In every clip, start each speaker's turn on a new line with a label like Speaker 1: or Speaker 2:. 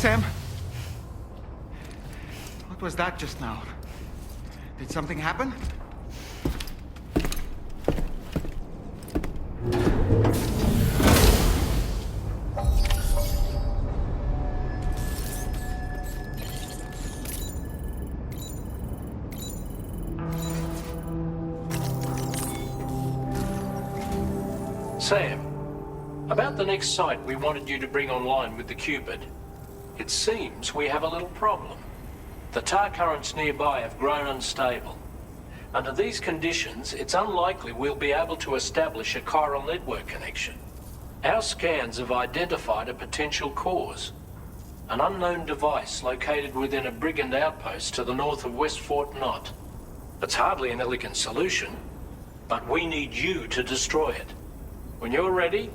Speaker 1: Sam? What was that just now? Did something happen?
Speaker 2: Sam, about the next site we wanted you to bring online with the Cupid. It seems we have a little problem. The tar currents nearby have grown unstable. Under these conditions, it's unlikely we'll be able to establish a Chiral Network connection. Our scans have identified a potential cause. An unknown device located within a Brigand outpost to the north of West Fort Knot. It's hardly an elegant solution, but we need you to destroy it. When you're ready,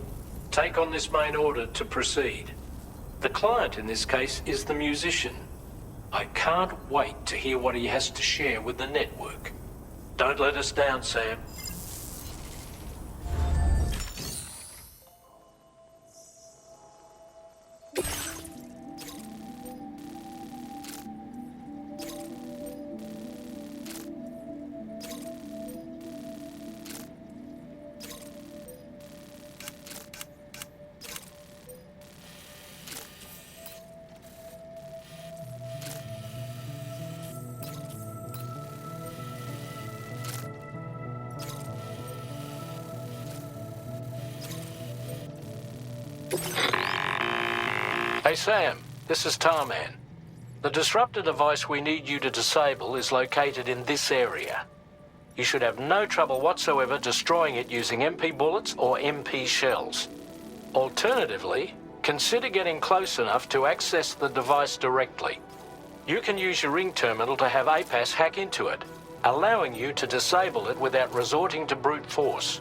Speaker 2: take on this main order to proceed. The client in this case is the musician. I can't wait to hear what he has to share with the network. Don't let us down, Sam. Hey Sam, this is Tarman. The disruptor device we need you to disable is located in this area. You should have no trouble whatsoever destroying it using MP bullets or MP shells. Alternatively, consider getting close enough to access the device directly. You can use your ring terminal to have APAS hack into it, allowing you to disable it without resorting to brute force.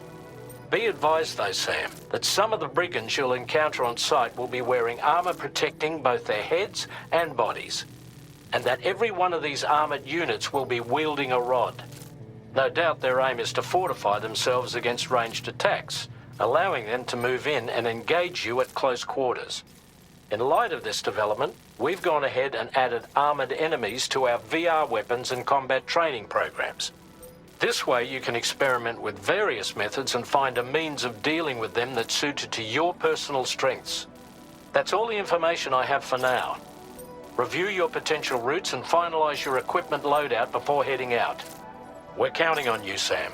Speaker 2: Be advised though, Sam, that some of the Brigands you'll encounter on site will be wearing armor protecting both their heads and bodies, and that every one of these armored units will be wielding a rod. No doubt their aim is to fortify themselves against ranged attacks, allowing them to move in and engage you at close quarters. In light of this development, we've gone ahead and added armored enemies to our VR weapons and combat training programs. This way you can experiment with various methods and find a means of dealing with them that's suited to your personal strengths. That's all the information I have for now. Review your potential routes and finalize your equipment loadout before heading out. We're counting on you, Sam.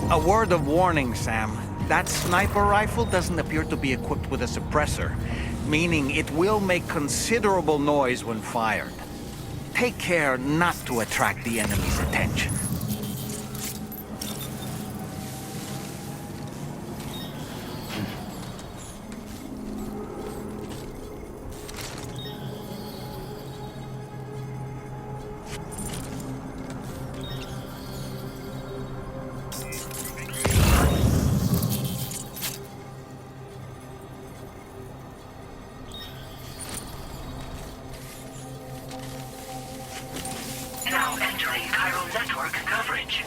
Speaker 1: A word of warning, Sam. That sniper rifle doesn't appear to be equipped with a suppressor, meaning it will make considerable noise when fired. Take care not to attract the enemy's attention.
Speaker 3: Now entering Chiral Network coverage.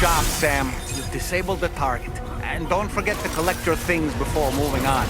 Speaker 1: job, Sam. You've disabled the target. And don't forget to collect your things before moving on.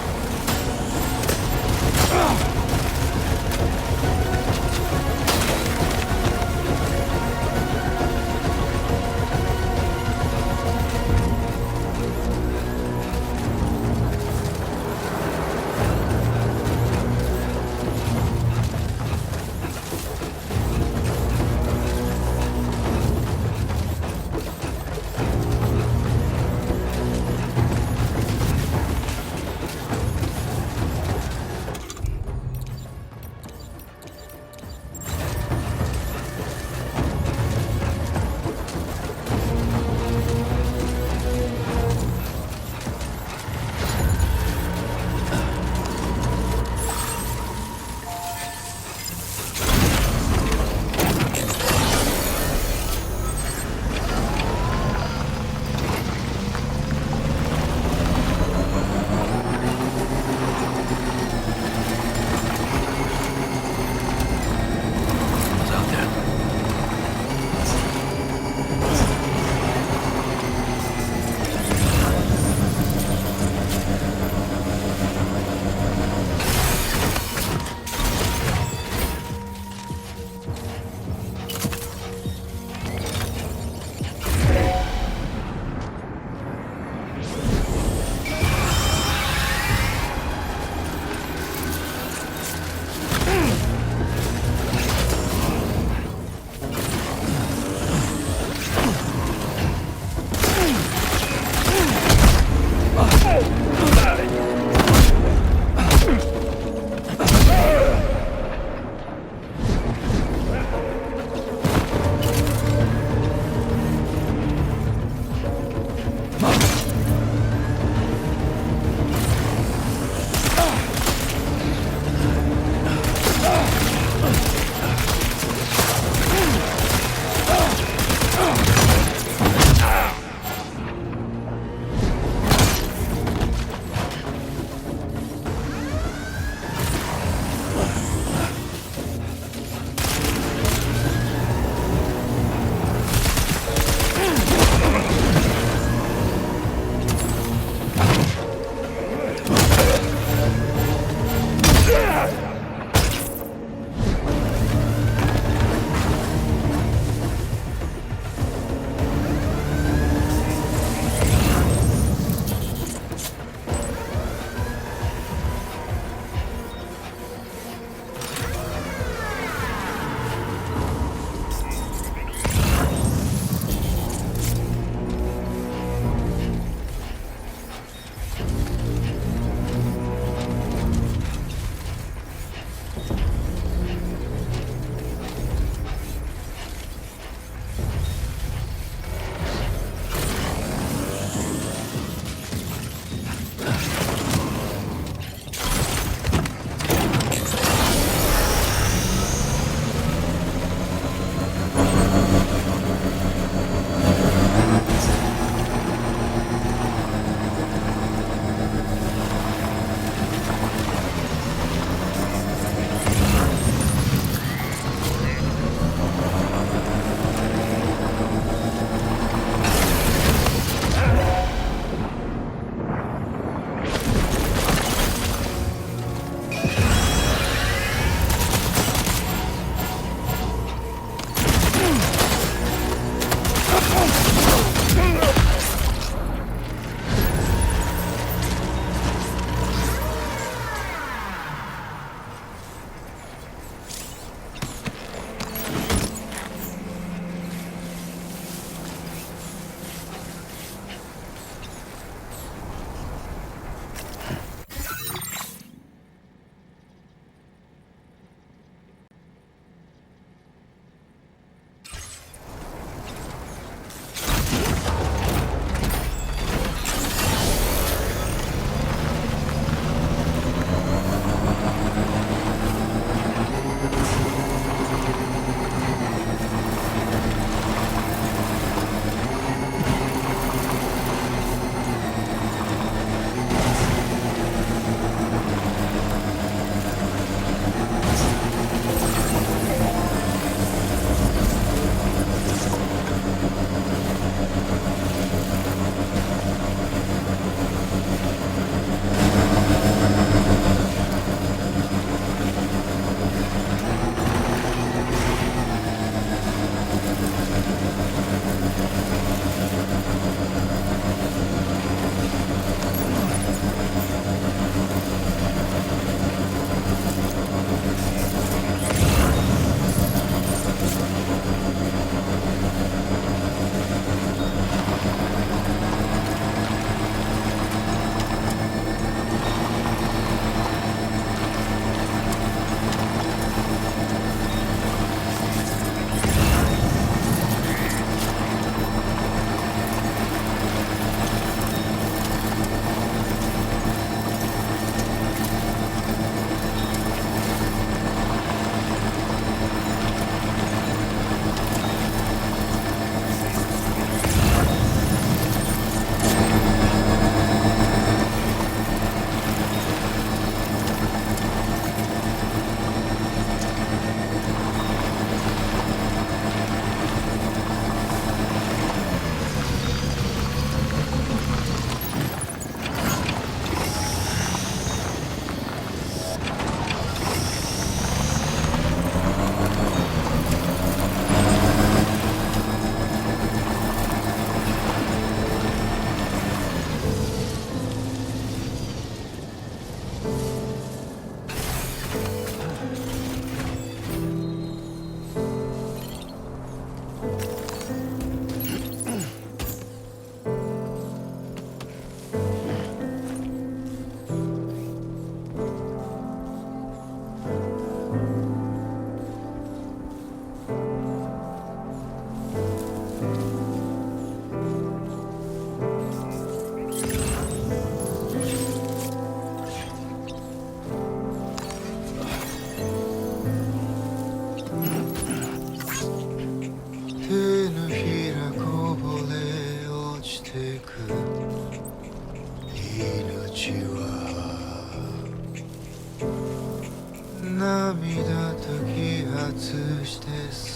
Speaker 4: 発して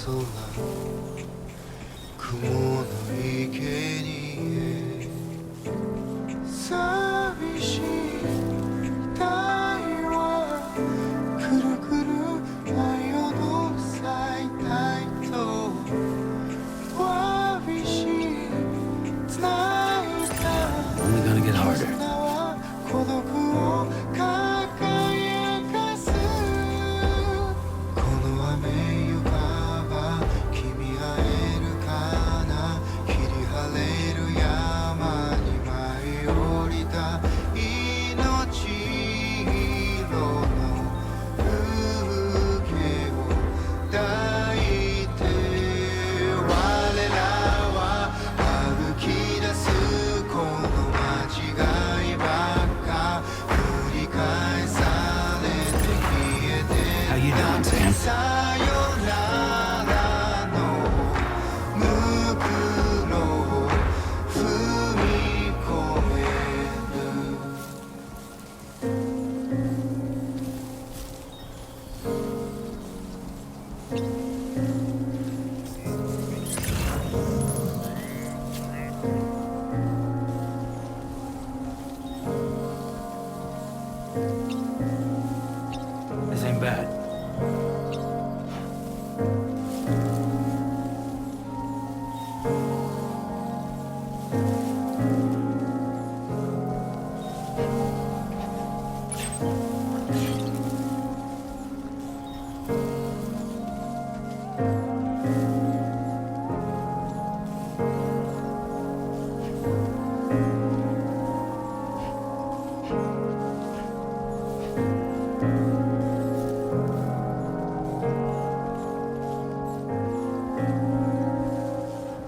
Speaker 4: 空雲の池に寂しい太陽はくるくる太陽の最大とわびしつないだ
Speaker 5: Only gonna get harder.
Speaker 4: 孤独を輝かすこの雨ゆかば君会えるかな霧晴れる山に舞い降りた命色の風景を抱いて我らは歩き出すこの間違いばっか繰り返されて消えて
Speaker 5: How you doing, Sam?
Speaker 4: さよならの向こうを踏み込める
Speaker 5: This ain't bad.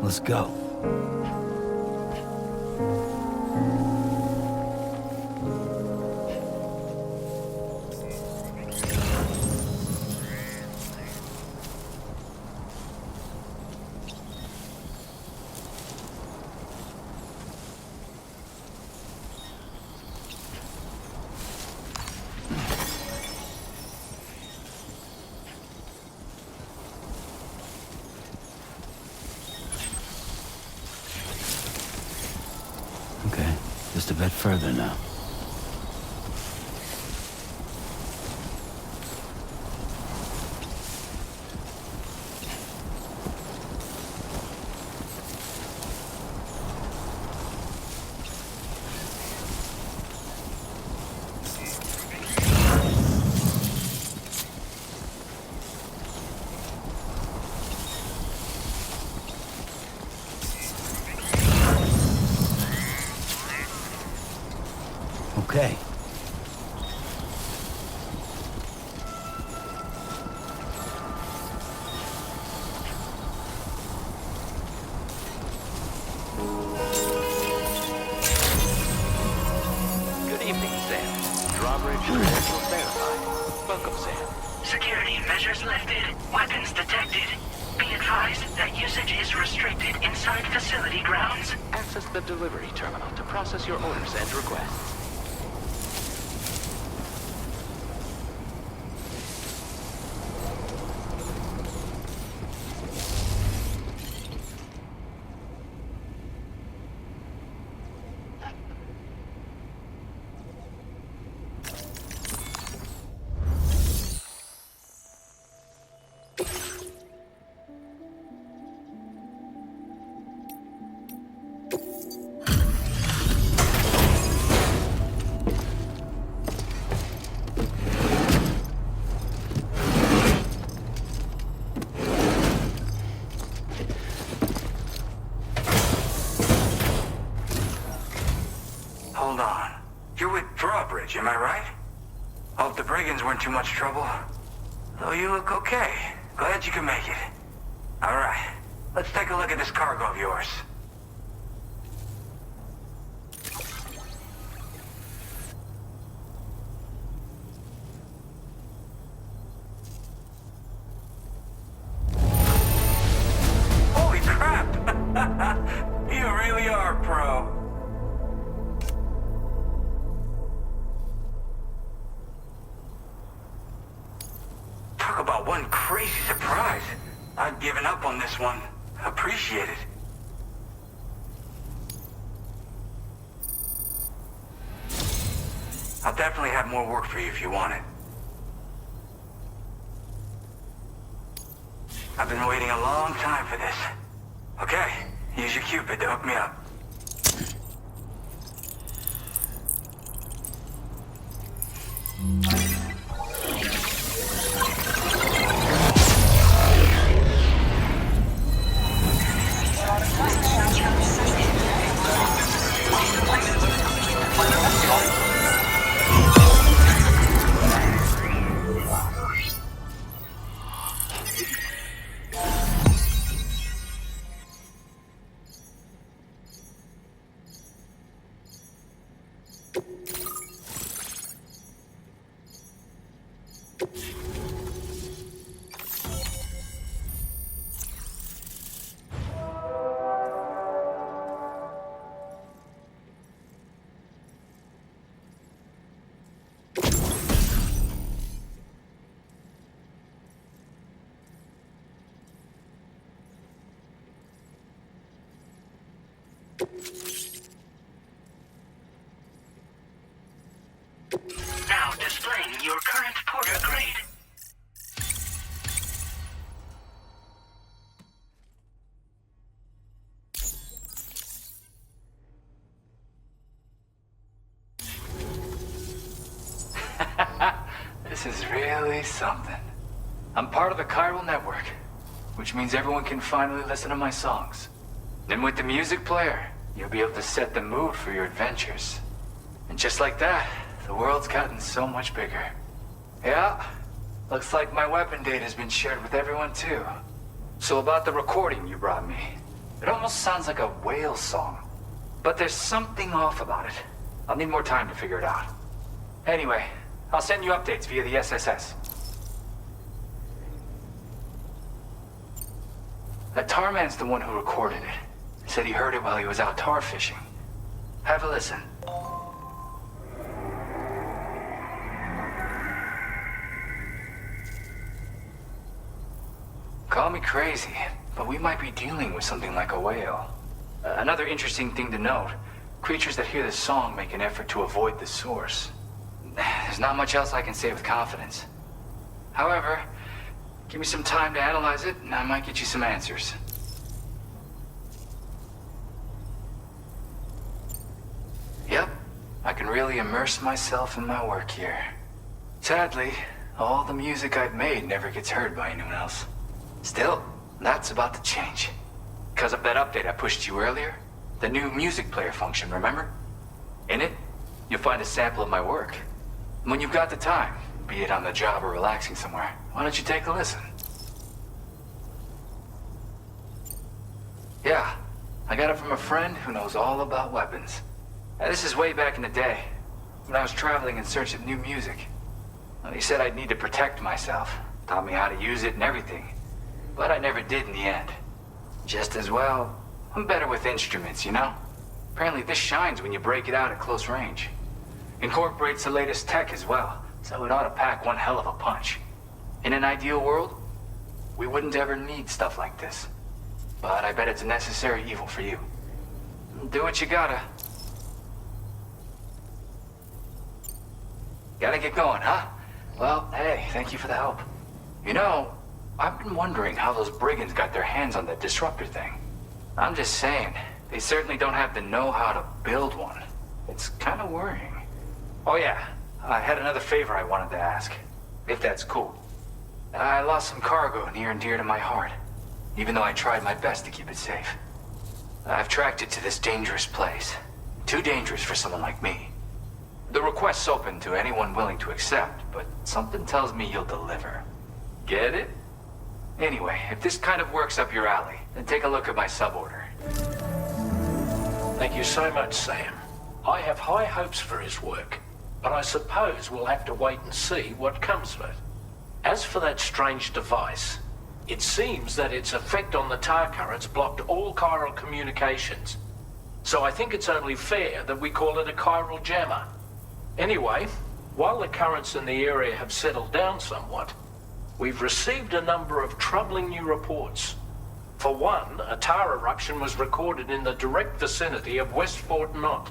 Speaker 5: Let's go. Okay, just a bit further now. Okay.
Speaker 6: Good evening, Sam. Drawbridge credentials verified. Welcome, Sam.
Speaker 3: Security measures lifted. Weapons detected. Be advised that usage is restricted inside facility grounds.
Speaker 6: Access the delivery terminal to process your orders and requests.
Speaker 7: Hold on. You're with Drawbridge, am I right? Hope the Brigands weren't too much trouble. Though you look okay. Glad you can make it. Alright, let's take a look at this cargo of yours. Holy crap! You really are a pro. Talk about one one crazy surprise. I'd given up on this one. Appreciate it. I'll definitely have more work for you if you want it. I've been waiting a long time for this. Okay, use your Cupid to hook me up.
Speaker 3: Now displaying your current porter grade.
Speaker 8: This is really something. I'm part of the Chiral Network, which means everyone can finally listen to my songs. And with the music player, you'll be able to set the mood for your adventures. And just like that, the world's gotten so much bigger. Yeah, looks like my weapon data has been shared with everyone too. So about the recording you brought me, it almost sounds like a whale song. But there's something off about it. I'll need more time to figure it out. Anyway, I'll send you updates via the SSS. That Tarman's the one who recorded it. Said he heard it while he was out tar fishing. Have a listen. Call me crazy, but we might be dealing with something like a whale. Another interesting thing to note, creatures that hear this song make an effort to avoid the source. There's not much else I can say with confidence. However, give me some time to analyze it, and I might get you some answers. Yep, I can really immerse myself in my work here. Sadly, all the music I've made never gets heard by anyone else. Still, that's about to change. Because of that update I pushed you earlier, the new music player function, remember? In it, you'll find a sample of my work. When you've got the time, be it on the job or relaxing somewhere, why don't you take a listen? Yeah, I got it from a friend who knows all about weapons. This is way back in the day, when I was traveling in search of new music. Well, he said I'd need to protect myself, taught me how to use it and everything. But I never did in the end. Just as well, I'm better with instruments, you know? Apparently this shines when you break it out at close range. Incorporates the latest tech as well, so it ought to pack one hell of a punch. In an ideal world, we wouldn't ever need stuff like this. But I bet it's a necessary evil for you. Do what you gotta. Gotta get going, huh? Well, hey, thank you for the help. You know, I've been wondering how those Brigands got their hands on that disruptor thing. I'm just saying, they certainly don't have the know-how to build one. It's kind of worrying. Oh yeah, I had another favor I wanted to ask, if that's cool. I lost some cargo near and dear to my heart, even though I tried my best to keep it safe. I've tracked it to this dangerous place. Too dangerous for someone like me. The request's open to anyone willing to accept, but something tells me you'll deliver. Get it? Anyway, if this kind of works up your alley, then take a look at my suborder.
Speaker 2: Thank you so much, Sam. I have high hopes for his work, but I suppose we'll have to wait and see what comes of it. As for that strange device, it seems that its effect on the tar currents blocked all chiral communications. So I think it's only fair that we call it a Chiral Jammer. Anyway, while the currents in the area have settled down somewhat, we've received a number of troubling new reports. For one, a tar eruption was recorded in the direct vicinity of West Fort Knot.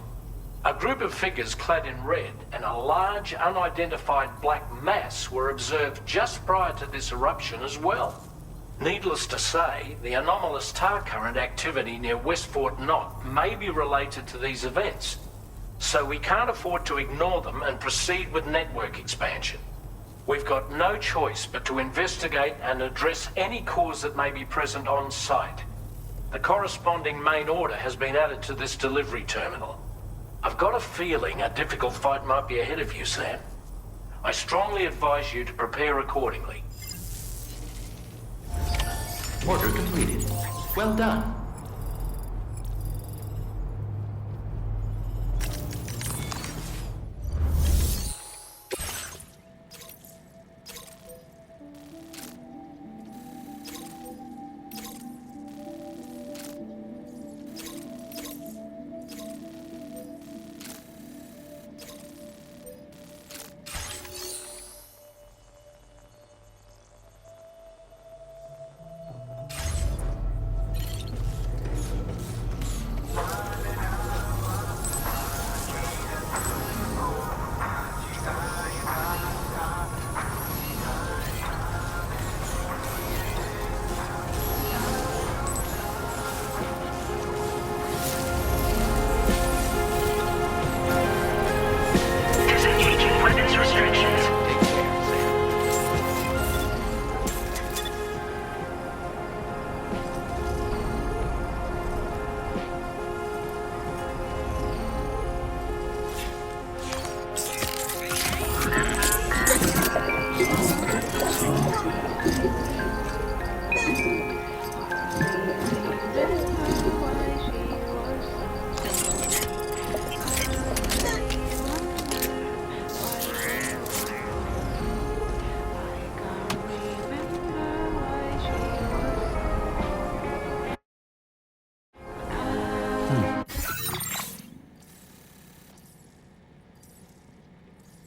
Speaker 2: A group of figures clad in red and a large unidentified black mass were observed just prior to this eruption as well. Needless to say, the anomalous tar current activity near West Fort Knot may be related to these events, so we can't afford to ignore them and proceed with network expansion. We've got no choice but to investigate and address any cause that may be present on site. The corresponding main order has been added to this delivery terminal. I've got a feeling a difficult fight might be ahead of you, Sam. I strongly advise you to prepare accordingly.
Speaker 9: Order completed. Well done.